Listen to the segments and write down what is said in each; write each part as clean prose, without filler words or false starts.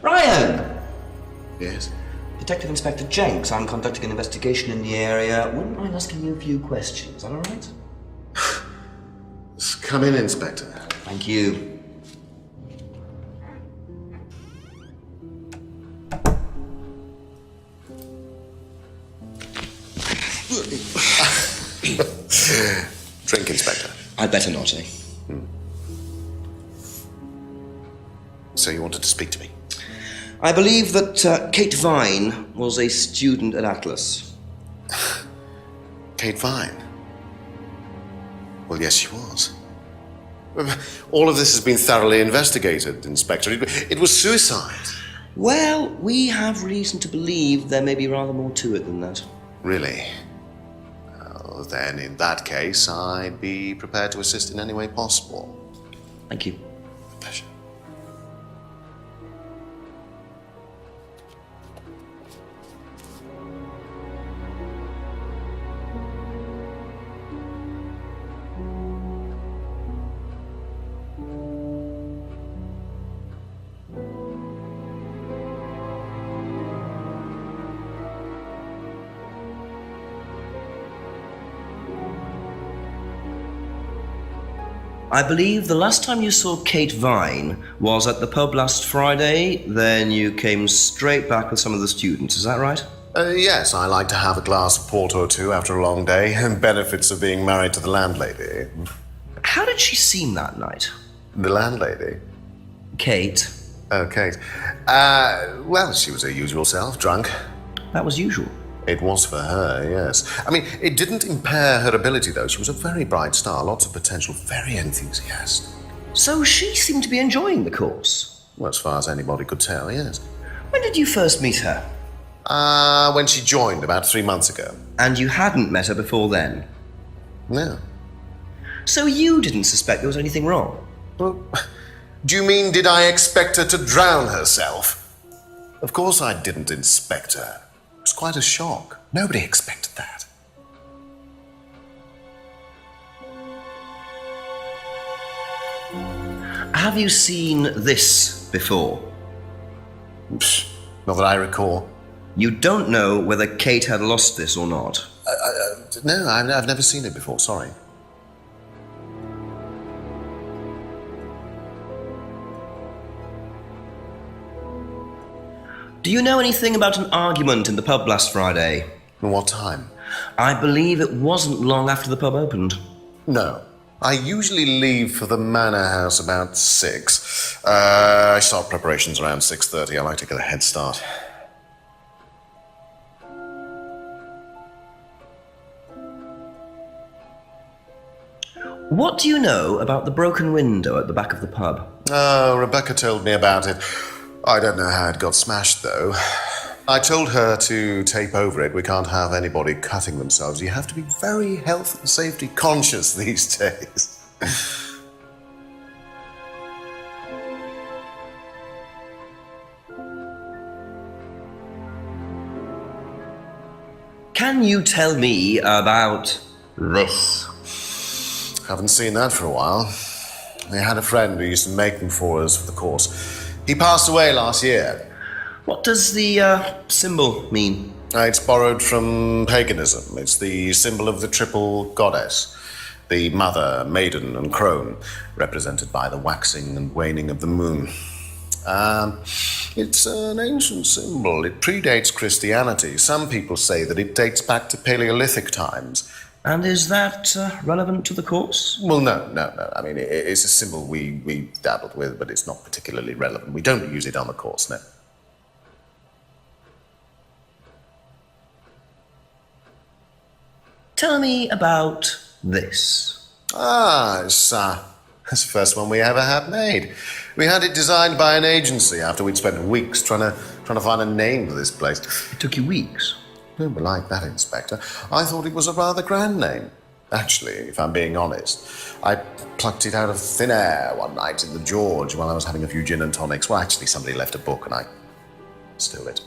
Ryan! Yes? Detective Inspector Jenks. I'm conducting an investigation in the area. Wouldn't mind asking you a few questions, is that all right? Come in, Inspector. Thank you. Drink, Inspector. I'd better not, eh? So you wanted to speak to me? I believe that Kate Vine was a student at Atlas. Kate Vine? Well, yes, she was. All of this has been thoroughly investigated, Inspector. It was suicide. Well, we have reason to believe there may be rather more to it than that. Really? Well, then, in that case, I'd be prepared to assist in any way possible. Thank you. Pleasure. I believe the last time you saw Kate Vine was at the pub last Friday, then you came straight back with some of the students, is that right? Yes, I like to have a glass of port or two after a long day, and benefits of being married to the landlady. How did she seem that night? The landlady? Kate. Oh, Kate. Well, she was her usual self, drunk. That was usual. It was for her, yes. I mean, it didn't impair her ability, though. She was a very bright star, lots of potential, very enthusiastic. So she seemed to be enjoying the course? Well, as far as anybody could tell, yes. When did you first meet her? When she joined, about 3 months ago. And you hadn't met her before then? No. So you didn't suspect there was anything wrong? Well, do you mean, did I expect her to drown herself? Of course I didn't inspect her. It was quite a shock. Nobody expected that. Have you seen this before? Psh, not that I recall. You don't know whether Kate had lost this or not? No, I've never seen it before, sorry. Do you know anything about an argument in the pub last Friday? What time? I believe it wasn't long after the pub opened. No. I usually leave for the manor house about 6. I start preparations around 6:30. I like to get a head start. What do you know about the broken window at the back of the pub? Oh, Rebecca told me about it. I don't know how it got smashed, though. I told her to tape over it. We can't have anybody cutting themselves. You have to be very health and safety conscious these days. Can you tell me about this? Haven't seen that for a while. We had a friend who used to make them for us for the course. He passed away last year. What does the symbol mean? It's borrowed from paganism. It's the symbol of the triple goddess. The mother, maiden, and crone, represented by the waxing and waning of the moon. It's an ancient symbol. It predates Christianity. Some people say that it dates back to Paleolithic times. And is that relevant to the course? Well, no. I mean, it's a symbol we dabbled with, but it's not particularly relevant. We don't use it on the course, no. Tell me about this. It's the first one we ever had made. We had it designed by an agency after we'd spent weeks trying to find a name for this place. It took you weeks? Don't be like that, Inspector. I thought it was a rather grand name. Actually, if I'm being honest, I plucked it out of thin air one night in the George while I was having a few gin and tonics. Well, actually, somebody left a book and I stole it.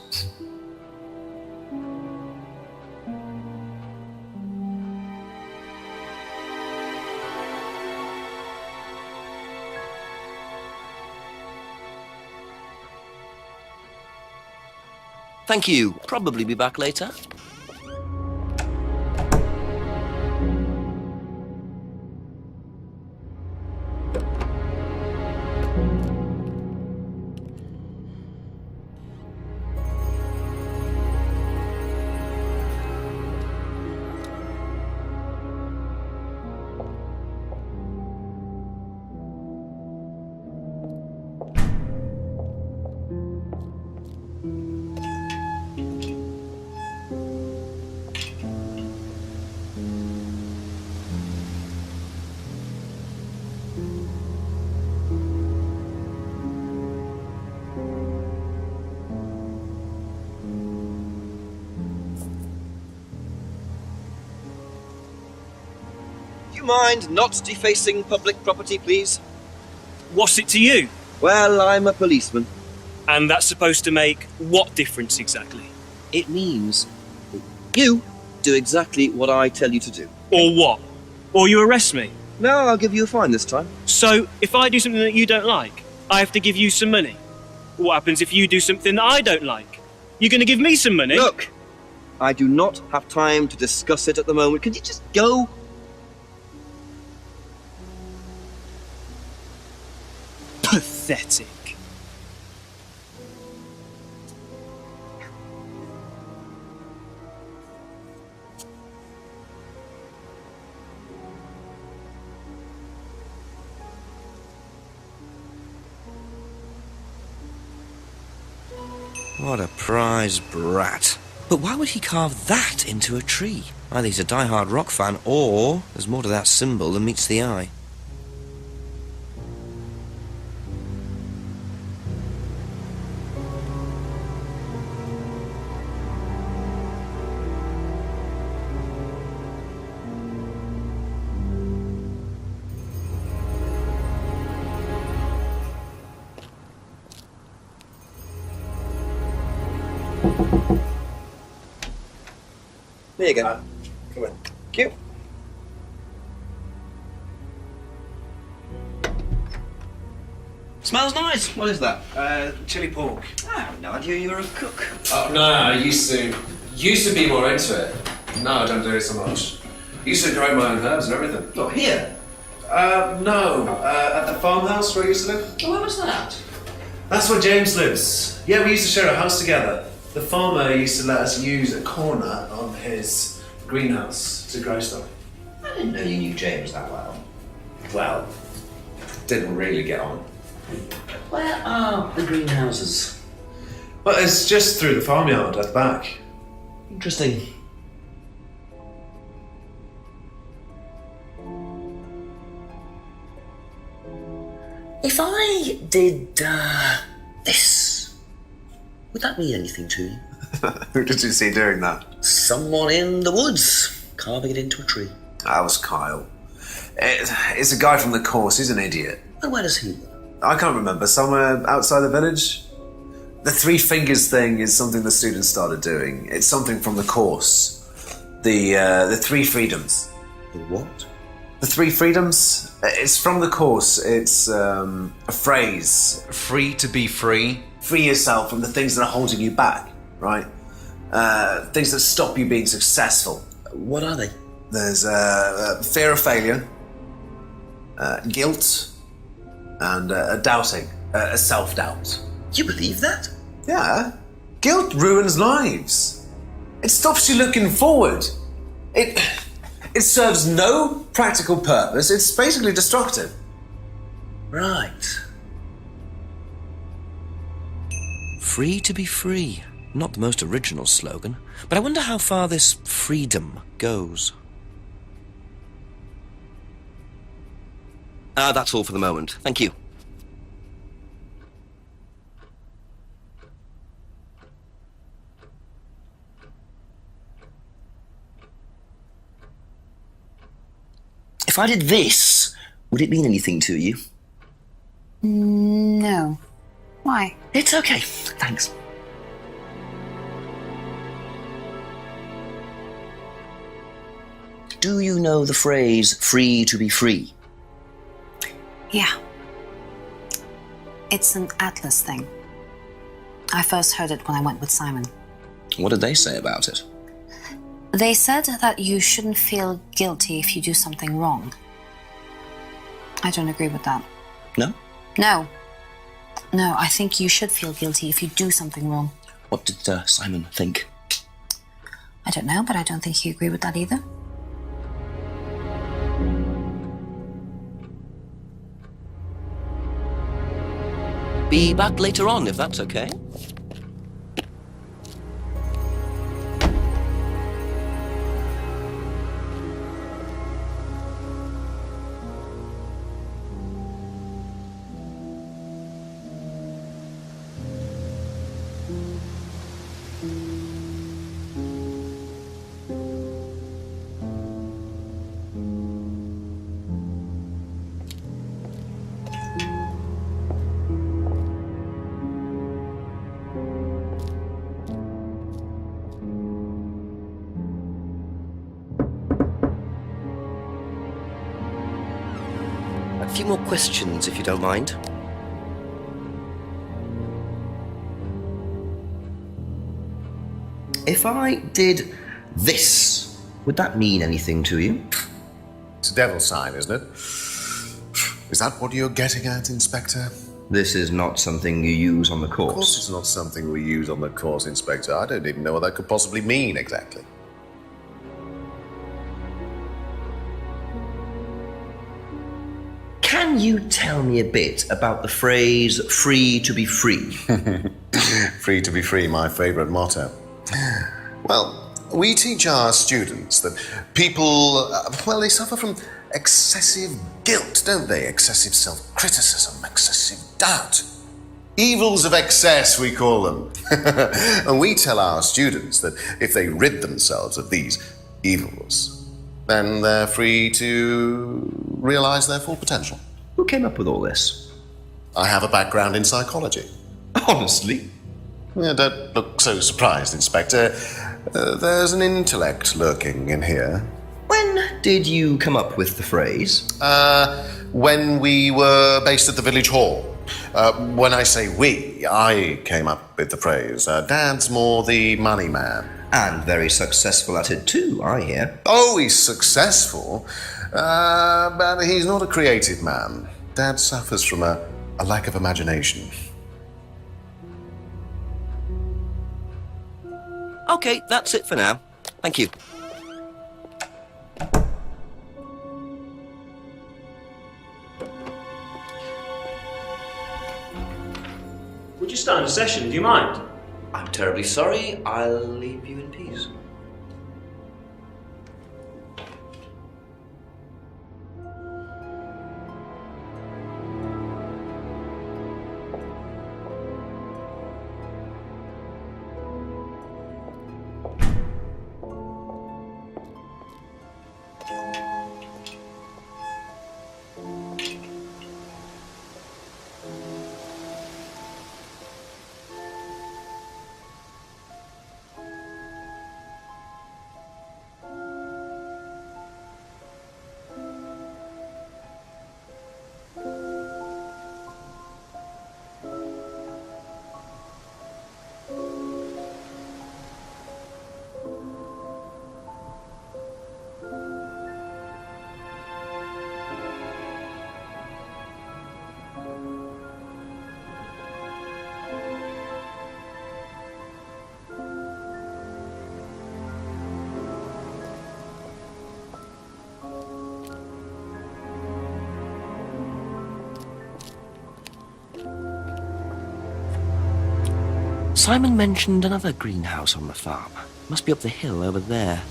Thank you. Probably be back later. Do you mind not defacing public property, please? What's it to you? Well, I'm a policeman. And that's supposed to make what difference exactly? It means that you do exactly what I tell you to do. Or what? Or you arrest me? No, I'll give you a fine this time. So, if I do something that you don't like, I have to give you some money? What happens if you do something that I don't like? You're going to give me some money? Look, I do not have time to discuss it at the moment. Could you just go? Pathetic. What a prize brat. But why would he carve that into a tree? Either he's a die-hard rock fan, or there's more to that symbol than meets the eye. There you go. Come on. Thank you. Smells nice. What is that? Chili pork. I have no idea you were a cook. Oh, no, I used to be more into it. No, I don't do it so much. Used to grow my own herbs and everything. Oh, here? No, at the farmhouse where I used to live. Oh, where was that? That's where James lives. Yeah, we used to share a house together. The farmer used to let us use a corner on his greenhouse to grow stuff. I didn't know you knew James that well. Well, didn't really get on. Where are the greenhouses? But it's just through the farmyard at the back. Interesting. If I did this, would that mean anything to you? Who did you see doing that? Someone in the woods, carving it into a tree. That was Kyle. It's a guy from the course. He's an idiot. And where does he live? I can't remember. Somewhere outside the village? The three fingers thing is something the students started doing. It's something from the course. The three freedoms. The what? The three freedoms? It's from the course. It's a phrase. Free to be free. Free yourself from the things that are holding you back, right? Things that stop you being successful. What are they? There's fear of failure, guilt, and doubting, a self-doubt. You believe that? Yeah. Guilt ruins lives. It stops you looking forward. It serves no practical purpose. It's basically destructive. Right. Free to be free. Not the most original slogan, but I wonder how far this freedom goes. That's all for the moment. Thank you. If I did this, would it mean anything to you? No. Why? It's okay. Thanks. Do you know the phrase, free to be free? Yeah. It's an Atlas thing. I first heard it when I went with Simon. What did they say about it? They said that you shouldn't feel guilty if you do something wrong. I don't agree with that. No? No. No, I think you should feel guilty if you do something wrong. What did Simon think? I don't know, but I don't think he agreed with that either. Be back later on, if that's okay. A few more questions, if you don't mind. If I did this, would that mean anything to you? It's a devil's sign, isn't it? Is that what you're getting at, Inspector? This is not something you use on the Of course course. it's not something we use on the course, Inspector. I don't even know what that could possibly mean exactly. Can you tell me a bit about the phrase free to be free? Free to be free, my favourite motto. Well, we teach our students that people, they suffer from excessive guilt, don't they? Excessive self-criticism, excessive doubt. Evils of excess, we call them. And we tell our students that if they rid themselves of these evils, then they're free to realise their full potential. Who came up with all this? I have a background in psychology. Honestly? Yeah, don't look so surprised, Inspector. There's an intellect lurking in here. When did you come up with the phrase? When we were based at the village hall. When I say we, I came up with the phrase. Dad's more the money man. And very successful at it too, I hear. Oh, he's successful, but he's not a creative man. Dad suffers from a lack of imagination. Okay, that's it for now. Thank you. Would you start a session? Do you mind? I'm terribly sorry. I'll leave you in peace. Simon mentioned another greenhouse on the farm. Must be up the hill over there.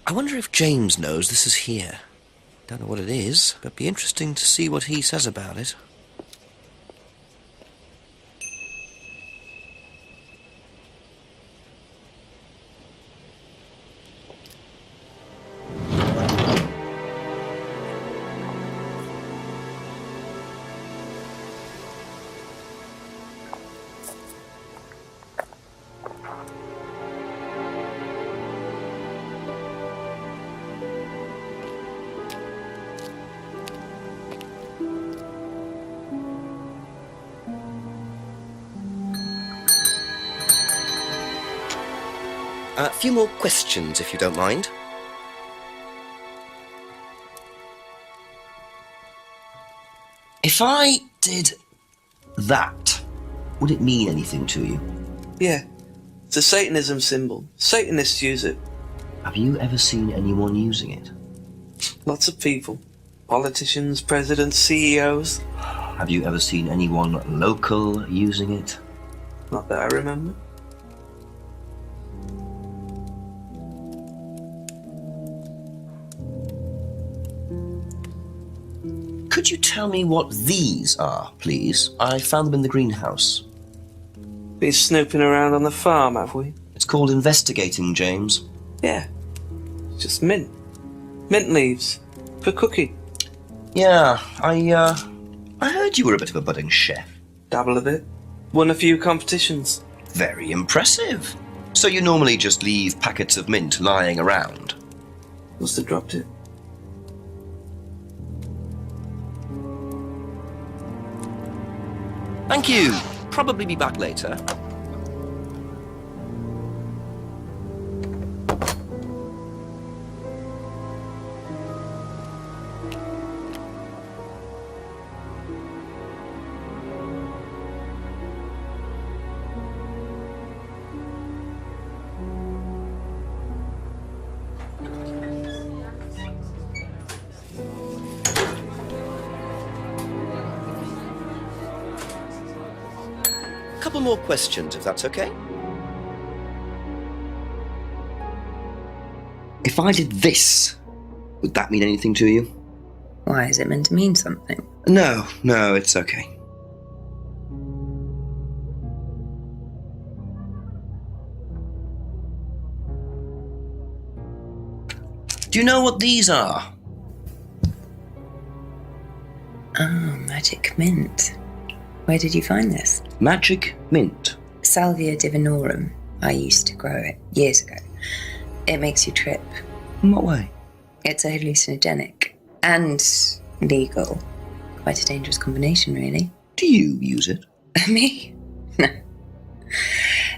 I wonder if James knows this is here. Don't know what it is, but be interesting to see what he says about it. A few more questions, if you don't mind. If I did that, would it mean anything to you? Yeah. It's a Satanism symbol. Satanists use it. Have you ever seen anyone using it? Lots of people. Politicians, presidents, CEOs. Have you ever seen anyone local using it? Not that I remember. Could you tell me what these are, please? I found them in the greenhouse. Been snooping around on the farm, have we? It's called investigating, James. Yeah. It's just mint. Mint leaves. For cooking. Yeah, I heard you were a bit of a budding chef. Dabble a bit. Won a few competitions. Very impressive. So you normally just leave packets of mint lying around? Must have dropped it. Thank you. Probably be back later. Couple more questions, if that's okay. If I did this, would that mean anything to you? Why is it meant to mean something? No, it's okay. Do you know what these are? Oh, magic mint. Where did you find this? Magic mint. Salvia Divinorum. I used to grow it years ago. It makes you trip. In what way? It's a hallucinogenic and legal. Quite a dangerous combination, really. Do you use it? Me? No.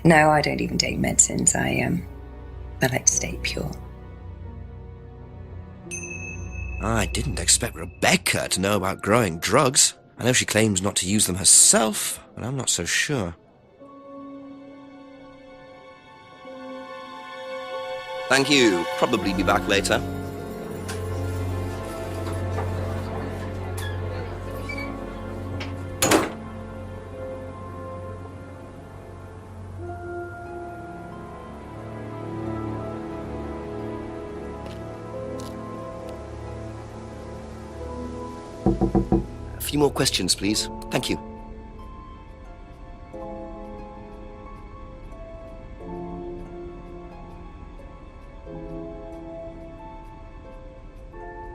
No, I don't even take medicines. I like to stay pure. I didn't expect Rebecca to know about growing drugs. I know she claims not to use them herself, but I'm not so sure. Thank you. Probably be back later. A few more questions, please. Thank you.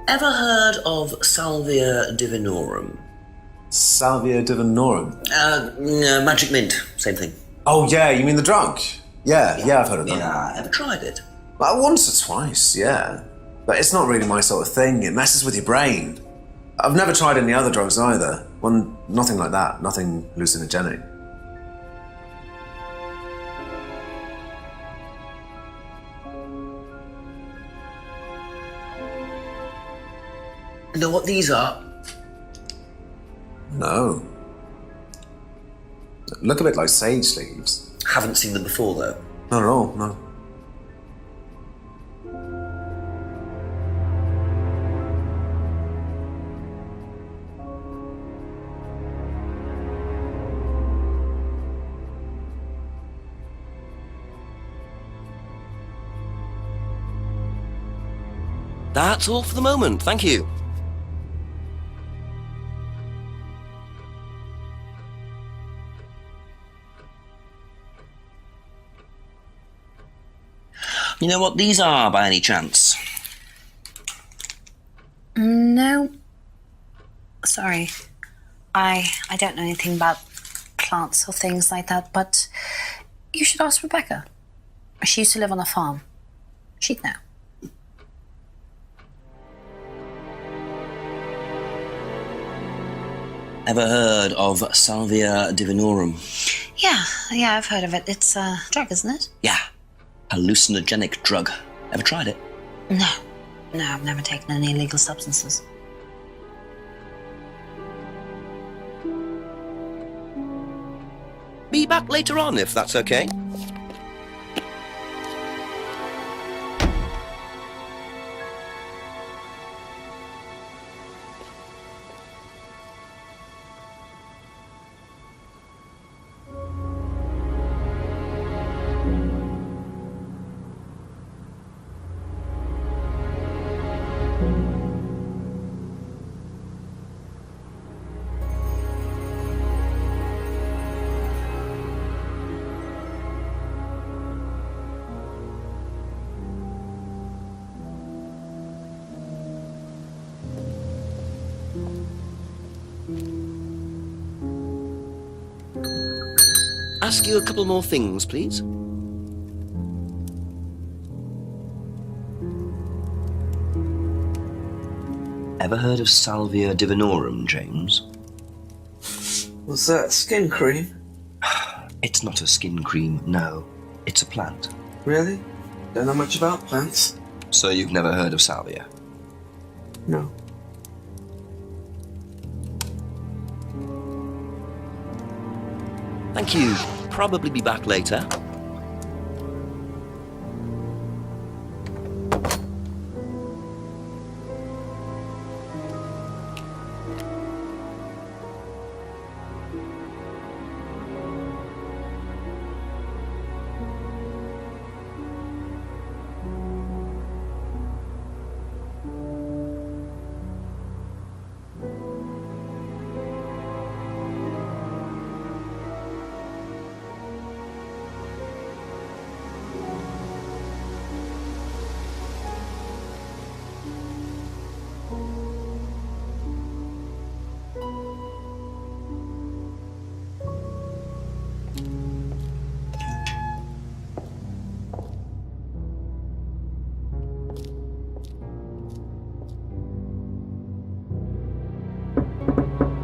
Ever heard of Salvia Divinorum? Salvia Divinorum. Magic mint. Same thing. Oh, yeah, you mean the drug? Yeah, I've heard of that. Yeah, ever tried it? Once or twice, yeah. But it's not really my sort of thing. It messes with your brain. I've never tried any other drugs either. Nothing like that. Nothing hallucinogenic. Know what these are? No. Look a bit like sage leaves. Haven't seen them before, though. Not at all, no. That's all for the moment. Thank you. You know what these are, by any chance? No. Sorry. I don't know anything about plants or things like that, but you should ask Rebecca. She used to live on a farm. She'd know. Ever heard of Salvia Divinorum? Yeah, I've heard of it. It's a drug, isn't it? Yeah. hallucinogenic drug. Ever tried it? No. No, I've never taken any illegal substances. Be back later on, if that's okay. Ask you a couple more things, please. Ever heard of Salvia Divinorum, James? Was that skin cream? It's not a skin cream, no. It's a plant. Really? Don't know much about plants. So you've never heard of Salvia? No. Thank you. Probably be back later.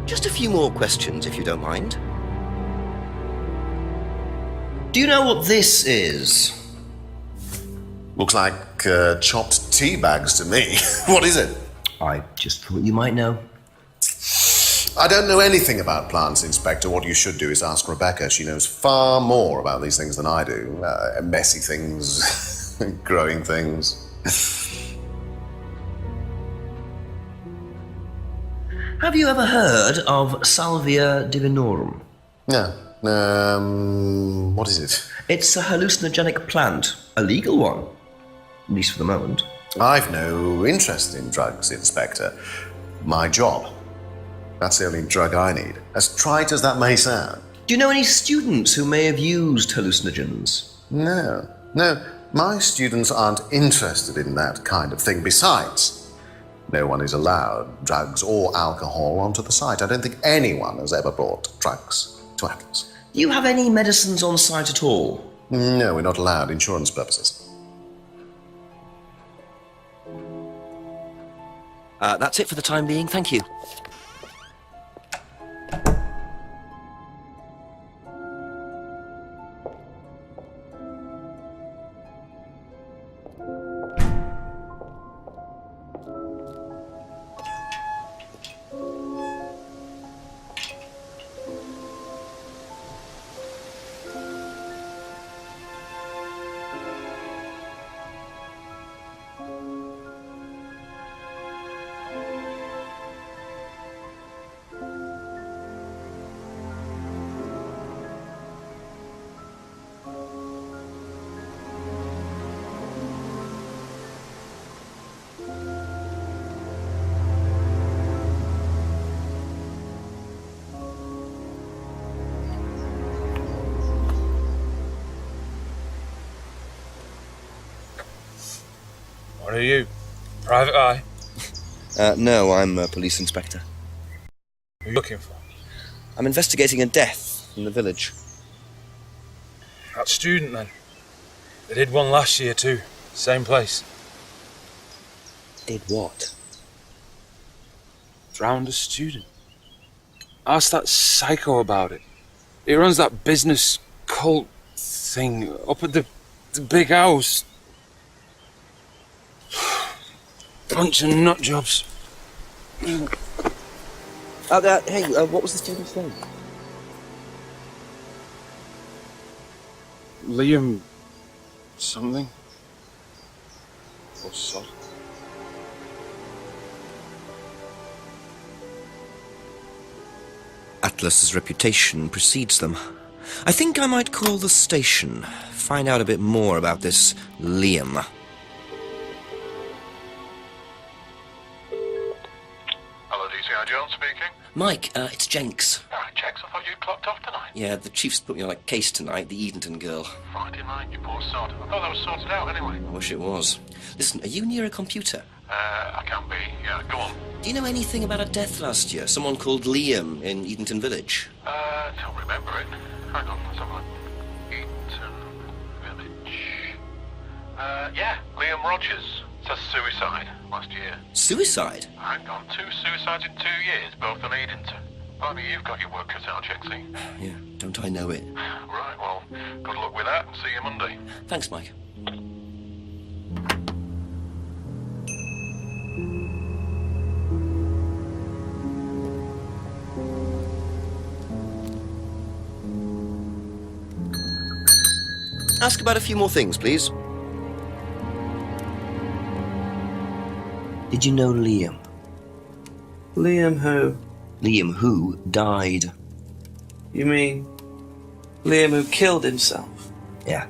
Just a few more questions, if you don't mind. Do you know what this is? Looks like chopped tea bags to me. What is it? I just thought you might know. I don't know anything about plants, Inspector. What you should do is ask Rebecca. She knows far more about these things than I do. Messy things, growing things. Have you ever heard of Salvia Divinorum? No. What is it? It's a hallucinogenic plant. A legal one. At least for the moment. I've no interest in drugs, Inspector. My job. That's the only drug I need. As trite as that may sound. Do you know any students who may have used hallucinogens? No. My students aren't interested in that kind of thing. Besides, no one is allowed drugs or alcohol onto the site. I don't think anyone has ever brought drugs to Atlas. Do you have any medicines on site at all? No, we're not allowed. Insurance purposes. That's it for the time being. Thank you. What are you? Private eye? No, I'm a police inspector. Who are you looking for? I'm investigating a death in the village. That student, then. They did one last year, too. Same place. Did what? Drowned a student. Ask that psycho about it. He runs that business cult thing up at the The big house. Bunch of nut jobs. Hey, what was the student's name? Liam... something? Or sod? Atlas's reputation precedes them. I think I might call the station, find out a bit more about this Liam. Hello, DCI Jones speaking. Mike, it's Jenks. Jenks, I thought you'd clocked off tonight. Yeah, the chief's put me on a case tonight, the Edenton girl. Friday night, you poor sod. I thought that was sorted out anyway. I wish it was. Listen, are you near a computer? I can be. Yeah, go on. Do you know anything about a death last year? Someone called Liam in Edenton Village? Don't remember it. Hang on, let's have a look. Eaton Village. Yeah, Liam Rogers. Says suicide last year. Suicide? Hang on, 2 suicides in 2 years, both on Edenton. Blimey, you've got your work cut out, Jenksy. Yeah, don't I know it? Right, well, good luck with that and see you Monday. Thanks, Mike. Ask about a few more things, please. Did you know Liam? Liam who? Liam who died? You mean Liam who killed himself? Yeah.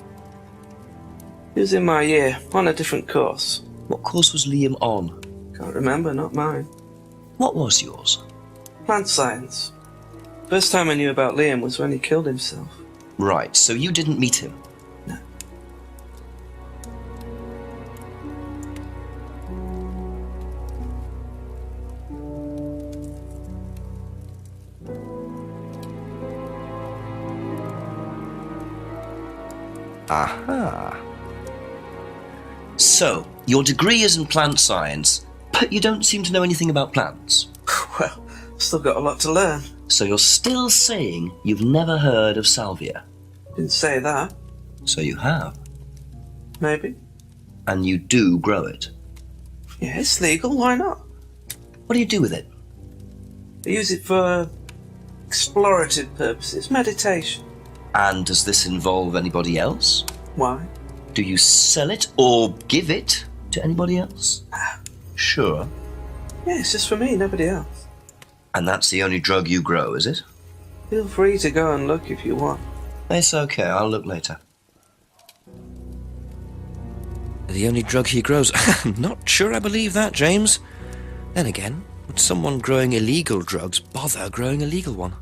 He was in my year, on a different course. What course was Liam on? Can't remember, not mine. What was yours? Plant science. First time I knew about Liam was when he killed himself. Right, so you didn't meet him? No. Aha. So, your degree is in plant science, but you don't seem to know anything about plants. Well, still got a lot to learn. So you're still saying you've never heard of Salvia? Didn't say that. So you have. Maybe. And you do grow it. Yeah, it's legal, why not? What do you do with it? I use it for explorative purposes, meditation. And does this involve anybody else? Why? Do you sell it or give it to anybody else? Sure. Yeah, it's just for me, nobody else. And that's the only drug you grow, is it? Feel free to go and look if you want. It's okay, I'll look later. The only drug he grows? I'm not sure I believe that, James. Then again, would someone growing illegal drugs bother growing a legal one?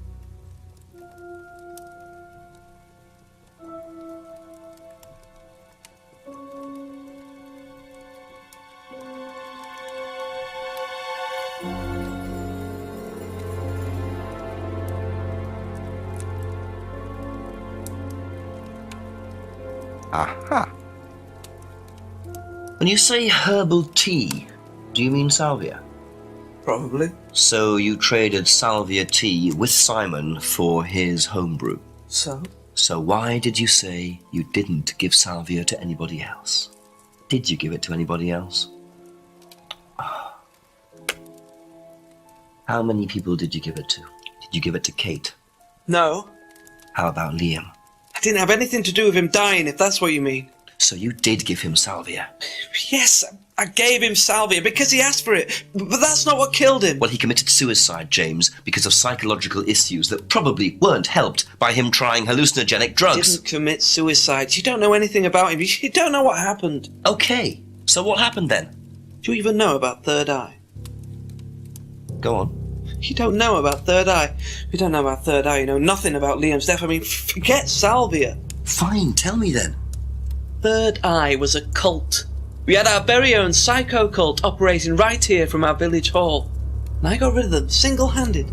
Aha. When you say herbal tea, do you mean salvia? Probably. So you traded salvia tea with Simon for his homebrew. So? So why did you say you didn't give salvia to anybody else? Did you give it to anybody else? How many people did you give it to? Did you give it to Kate? No. How about Liam? I didn't have anything to do with him dying, if that's what you mean. So you did give him salvia? Yes, I gave him salvia because he asked for it, but that's not what killed him. Well, he committed suicide, James, because of psychological issues that probably weren't helped by him trying hallucinogenic drugs. He didn't commit suicide. You don't know anything about him. You don't know what happened. Okay, so what happened then? Do you even know about Third Eye? Go on. You don't know about Third Eye. If you don't know about Third Eye, you know nothing about Liam's death. I mean, forget salvia. Fine, tell me then. Third Eye was a cult. We had our very own psycho cult operating right here from our village hall. And I got rid of them, single-handed.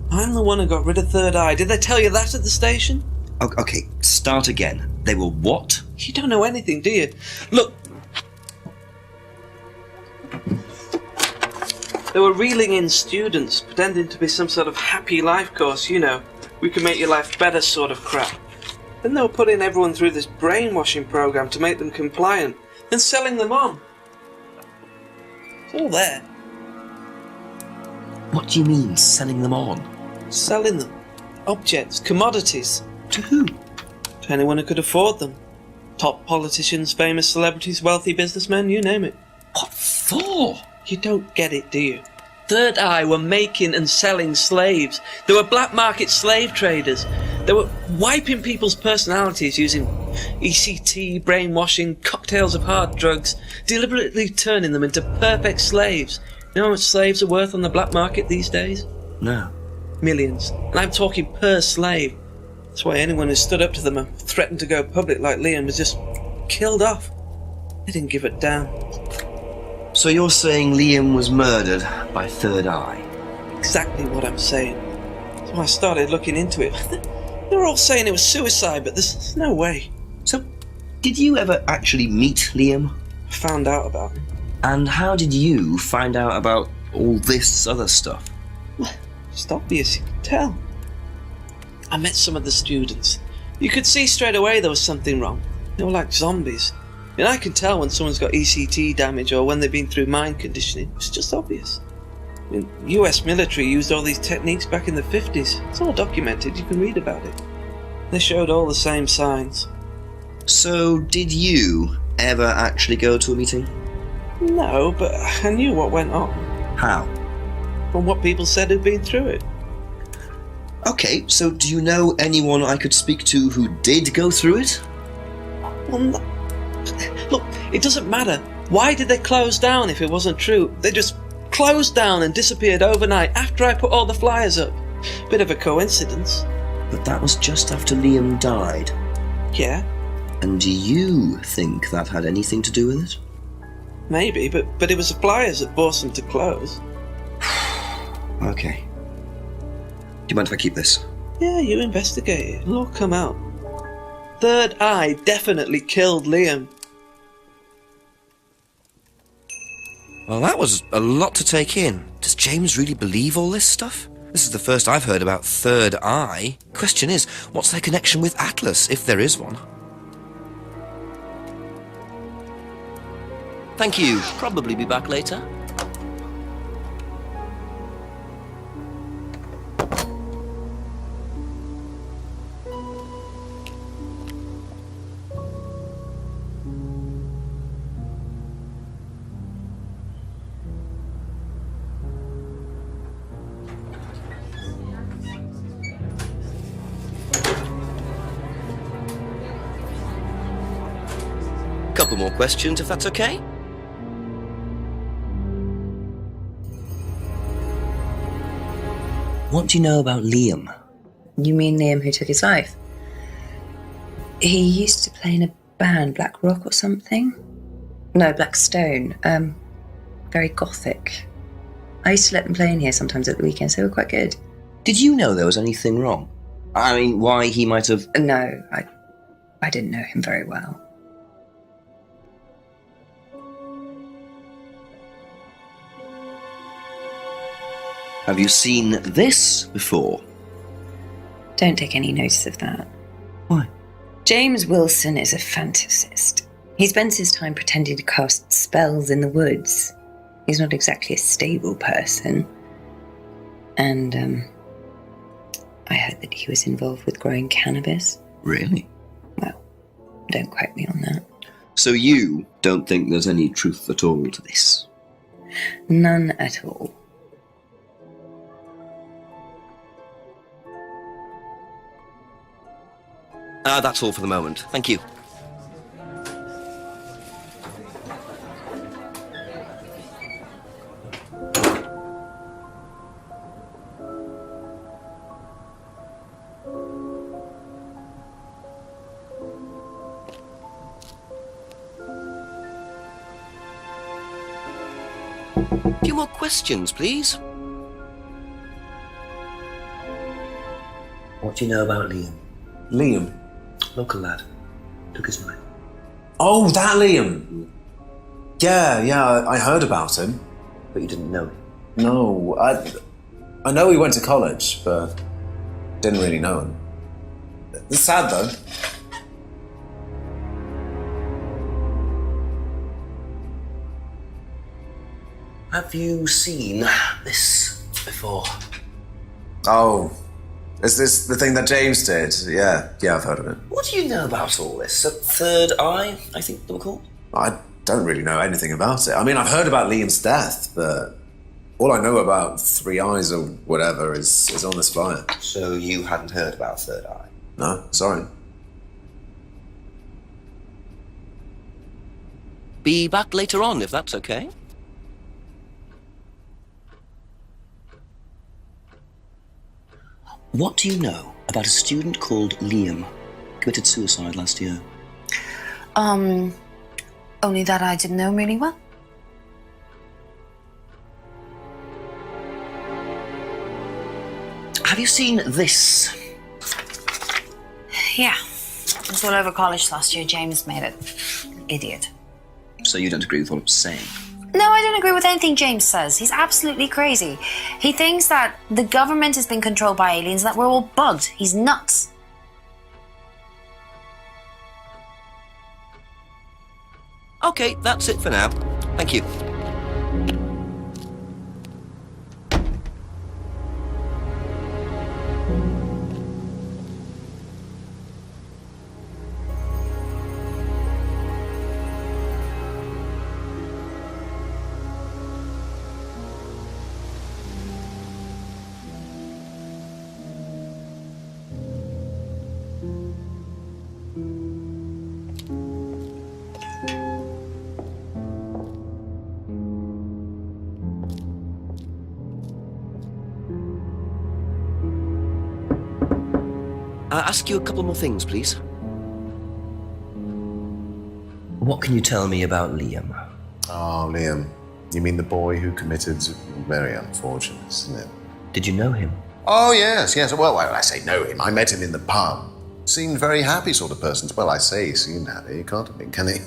I'm the one who got rid of Third Eye. Did they tell you that at the station? Okay, start again. They were what? You don't know anything, do you? Look. They were reeling in students, pretending to be some sort of happy life course, you know. We can make your life better sort of crap. Then they were putting everyone through this brainwashing program to make them compliant, then selling them on. It's all there. What do you mean, selling them on? Selling them. Objects, commodities. To who? To anyone who could afford them. Top politicians, famous celebrities, wealthy businessmen, you name it. What for? You don't get it, do you? Third Eye were making and selling slaves. They were black market slave traders. They were wiping people's personalities using ECT, brainwashing, cocktails of hard drugs, deliberately turning them into perfect slaves. You know how much slaves are worth on the black market these days? No. Millions. And I'm talking per slave. That's why anyone who stood up to them and threatened to go public like Liam was just killed off. They didn't give a damn. So you're saying Liam was murdered by Third Eye? Exactly what I'm saying. So I started looking into it. They were all saying it was suicide, but there's no way. So, did you ever actually meet Liam? I found out about him. And how did you find out about all this other stuff? It's obvious, you can tell. I met some of the students. You could see straight away there was something wrong. They were like zombies. And I can tell when someone's got ECT damage or when they've been through mind conditioning. It's just obvious. I mean, US military used all these techniques back in the 50s. It's all documented, you can read about it. They showed all the same signs. So, did you ever actually go to a meeting? No, but I knew what went on. How? From what people said who'd been through it. Okay, so do you know anyone I could speak to who did go through it? Well, look, it doesn't matter. Why did they close down if it wasn't true? They just closed down and disappeared overnight after I put all the flyers up. Bit of a coincidence. But that was just after Liam died. Yeah. And do you think that had anything to do with it? Maybe, but it was the flyers that forced them to close. Okay. Do you mind if I keep this? Yeah, you investigate it. It'll all come out. Third Eye definitely killed Liam. Well, that was a lot to take in. Does James really believe all this stuff? This is the first I've heard about Third Eye. Question is, what's their connection with Atlas, if there is one? Thank you. Probably be back later. Couple more questions, if that's okay? What do you know about Liam? You mean Liam who took his life? He used to play in a band, Black Rock or something? No, Black Stone. Very gothic. I used to let them play in here sometimes at the weekends. They were quite good. Did you know there was anything wrong? I mean, why he might have... No, I didn't know him very well. Have you seen this before? Don't take any notice of that. Why? James Wilson is a fantasist. He spends his time pretending to cast spells in the woods. He's not exactly a stable person. And, I heard that he was involved with growing cannabis. Really? Well, don't quote me on that. So you don't think there's any truth at all to this? None at all. That's all for the moment. Thank you. A few more questions, please. What do you know about Liam? Liam? Local lad. Took his life. Oh, that Liam! Yeah, I heard about him. But you didn't know him? No, I know he went to college, but didn't really know him. It's sad, though. Have you seen this before? Oh, is this the thing that James did? Yeah, I've heard of it. What do you know about all this? A third eye, I think they were called? I don't really know anything about it. I mean, I've heard about Liam's death, but all I know about Three Eyes or whatever is on this flyer. So you hadn't heard about Third Eye? No, sorry. Be back later on, if that's okay. What do you know about a student called Liam? Committed suicide last year. Only that I didn't know him really well. Have you seen this? Yeah. It was all over college last year. James made it. Idiot. So you don't agree with what I'm saying? No, I don't agree with anything James says. He's absolutely crazy. He thinks that the government has been controlled by aliens, that we're all bugged. He's nuts. Okay, that's it for now. Thank you. Ask you a couple more things, please. What can you tell me about Liam? Oh, Liam. You mean the boy who committed very unfortunate, isn't it? Did you know him? Oh, yes. Well, when I say know him, I met him in the pub. Seemed very happy sort of person. Well, I say he seemed happy. He can't have been, can he?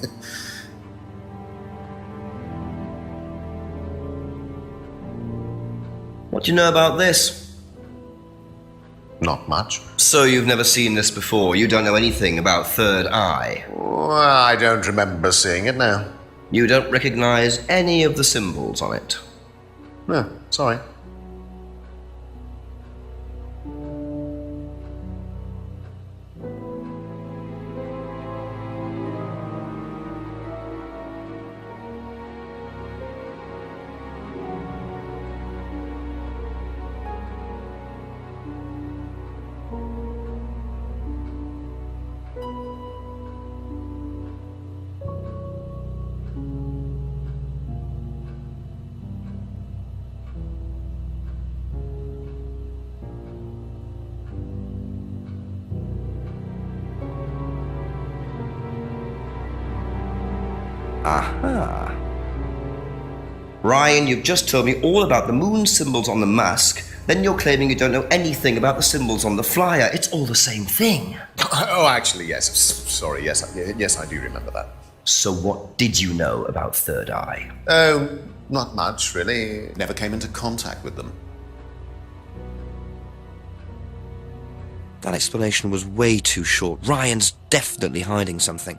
What do you know about this? Not much. So you've never seen this before? You don't know anything about Third Eye? Well, I don't remember seeing it now. You don't recognize any of the symbols on it? No, sorry. Aha. Ryan, you've just told me all about the moon symbols on the mask, then you're claiming you don't know anything about the symbols on the flyer. It's all the same thing. Oh, actually, yes. Sorry, yes, I do remember that. So what did you know about Third Eye? Oh, not much, really. Never came into contact with them. That explanation was way too short. Ryan's definitely hiding something.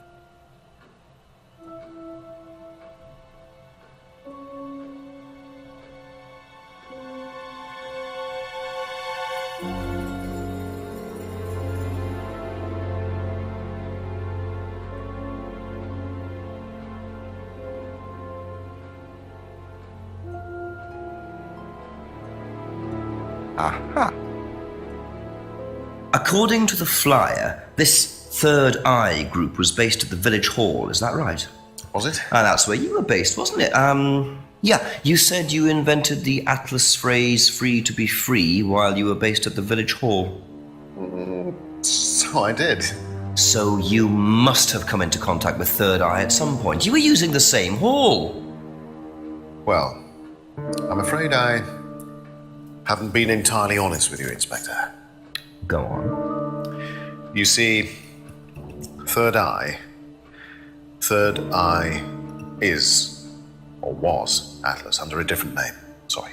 Aha. According to the flyer, this Third Eye group was based at the village hall, is that right? Was it? That's where you were based, wasn't it? Yeah, you said you invented the Atlas phrase free to be free while you were based at the village hall. So I did. So you must have come into contact with Third Eye at some point. You were using the same hall. Well, I'm afraid I haven't been entirely honest with you, Inspector. Go on. You see, Third Eye is, or was, Atlas under a different name. Sorry.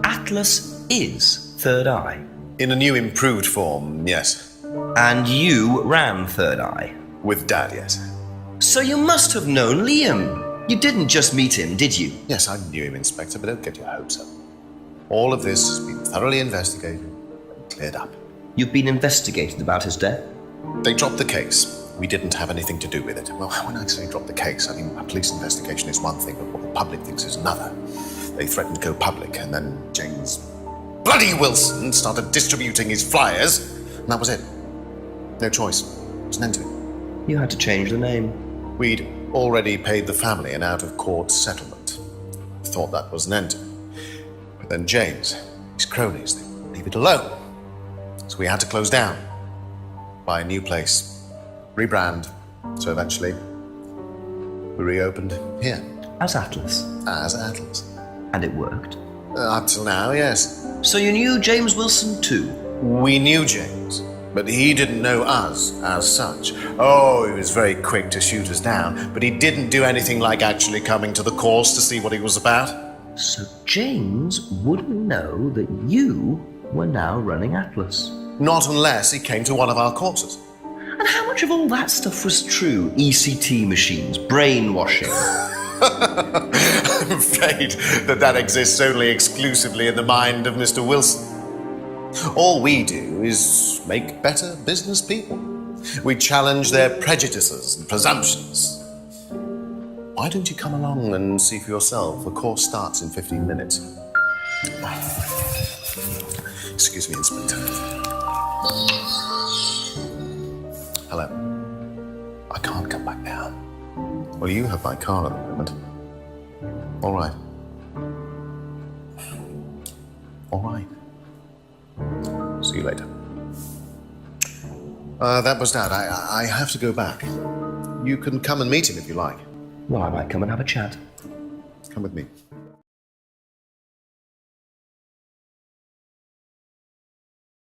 Atlas is Third Eye. In a new improved form, yes. And you ran Third Eye. With Dad, yes. So you must have known Liam. You didn't just meet him, did you? Yes, I knew him, Inspector, but don't get your hopes up. All of this has been thoroughly investigated and cleared up. You've been investigated about his death? They dropped the case. We didn't have anything to do with it. Well, when I say drop the case, I mean a police investigation is one thing, but what the public thinks is another. They threatened to go public, and then James bloody Wilson started distributing his flyers, and that was it. No choice. It was an end to it. You had to change the name. We'd already paid the family an out-of-court settlement. Thought that was an end to it. But then James, his cronies, they wouldn't leave it alone. So we had to close down, buy a new place, rebrand. So eventually, we reopened here. As Atlas. As Atlas. And it worked. Up till now, yes. So you knew James Wilson too? We knew James, but he didn't know us as such. Oh, he was very quick to shoot us down, but he didn't do anything like actually coming to the course to see what he was about. So James wouldn't know that you were now running Atlas? Not unless he came to one of our courses. And how much of all that stuff was true? ECT machines, brainwashing? I'm afraid that exists only exclusively in the mind of Mr. Wilson. All we do is make better business people. We challenge their prejudices and presumptions. Why don't you come along and see for yourself? The course starts in 15 minutes. Excuse me, Inspector. Hello. I can't come back now. Well, you have my car at the moment. All right. All right. See you later. That was Dad. I have to go back. You can come and meet him if you like. Well, I might come and have a chat. Come with me.